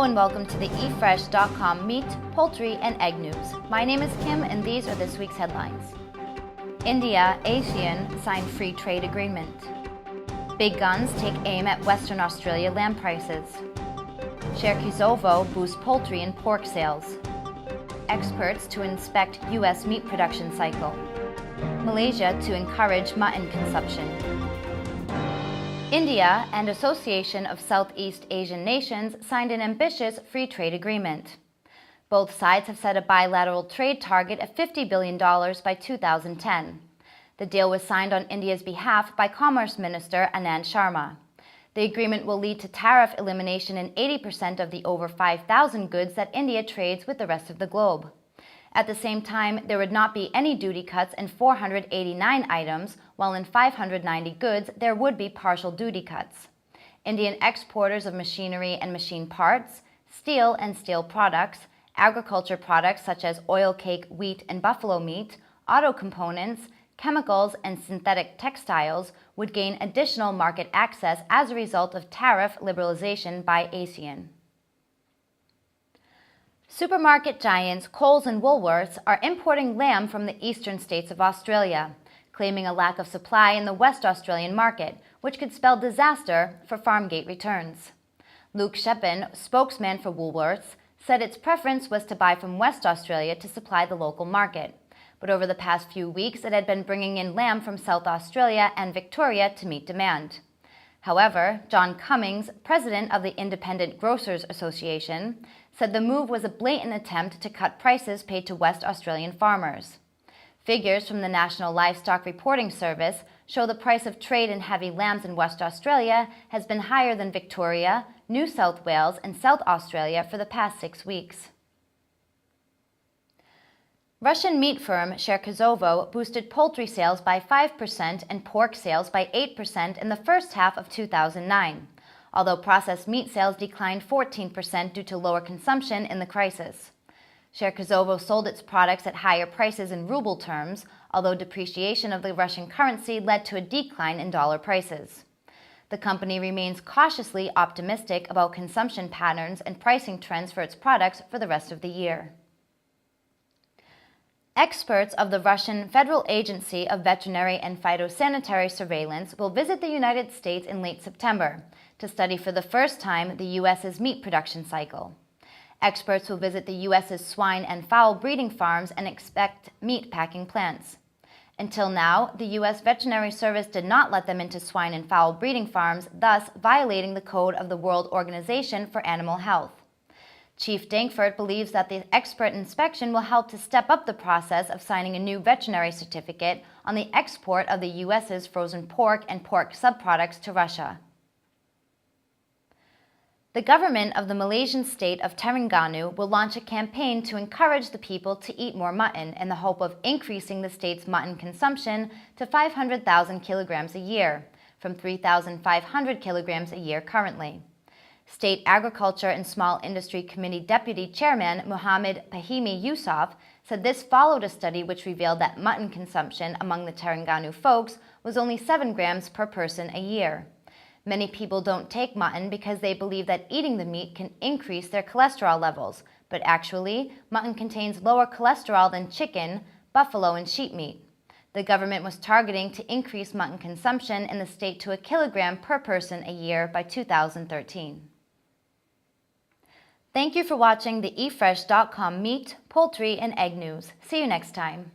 and welcome to the eFresh.com Meat, Poultry and Egg News. My name is Kim and these are this week's headlines. India, Asean sign free trade agreement. Big guns take aim at Western Australia lamb prices. Cherkizovo boosts poultry and pork sales. Experts to inspect U.S. meat production cycle. Malaysia to encourage mutton consumption. India and Association of Southeast Asian Nations signed an ambitious free trade agreement. Both sides have set a bilateral trade target of $50 billion by 2010. The deal was signed on India's behalf by Commerce Minister Anand Sharma. The agreement will lead to tariff elimination in 80% of the over 5,000 goods that India trades with the rest of the globe. At the same time, there would not be any duty cuts in 489 items, while in 590 goods there would be partial duty cuts. Indian exporters of machinery and machine parts, steel and steel products, agriculture products such as oil cake, wheat and buffalo meat, auto components, chemicals and synthetic textiles would gain additional market access as a result of tariff liberalization by Asean. Supermarket giants Coles and Woolworths are importing lamb from the eastern states of Australia, claiming a lack of supply in the West Australian market, which could spell disaster for farm gate returns. Luke Shepin, spokesman for Woolworths, said its preference was to buy from West Australia to supply the local market. But over the past few weeks, it had been bringing in lamb from South Australia and Victoria to meet demand. However, John Cummings, president of the Independent Grocers Association, said the move was a blatant attempt to cut prices paid to West Australian farmers. Figures from the National Livestock Reporting Service show the price of trade in heavy lambs in West Australia has been higher than Victoria, New South Wales, and South Australia for the past 6 weeks. Russian meat firm Cherkizovo boosted poultry sales by 5% and pork sales by 8% in the first half of 2009, although processed meat sales declined 14% due to lower consumption in the crisis. Cherkizovo sold its products at higher prices in ruble terms, although depreciation of the Russian currency led to a decline in dollar prices. The company remains cautiously optimistic about consumption patterns and pricing trends for its products for the rest of the year. Experts of the Russian Federal Agency of Veterinary and Phytosanitary Surveillance will visit the United States in late September to study for the first time the U.S.'s meat production cycle. Experts will visit the U.S.'s swine and fowl breeding farms and inspect meat packing plants. Until now, the U.S. Veterinary Service did not let them into swine and fowl breeding farms, thus violating the code of the World Organization for Animal Health. Chief Dankford believes that the expert inspection will help to step up the process of signing a new veterinary certificate on the export of the U.S.'s frozen pork and pork subproducts to Russia. The government of the Malaysian state of Terengganu will launch a campaign to encourage the people to eat more mutton in the hope of increasing the state's mutton consumption to 500,000 kilograms a year, from 3,500 kilograms a year currently. State Agriculture and Small Industry Committee Deputy Chairman Muhammad Pahimi Yusof said this followed a study which revealed that mutton consumption among the Terengganu folks was only 7 grams per person a year. Many people don't take mutton because they believe that eating the meat can increase their cholesterol levels, but actually, mutton contains lower cholesterol than chicken, buffalo, and sheep meat. The government was targeting to increase mutton consumption in the state to 1 kilogram per person a year by 2013. Thank you for watching the eFresh.com Meat, Poultry and Egg News. See you next time.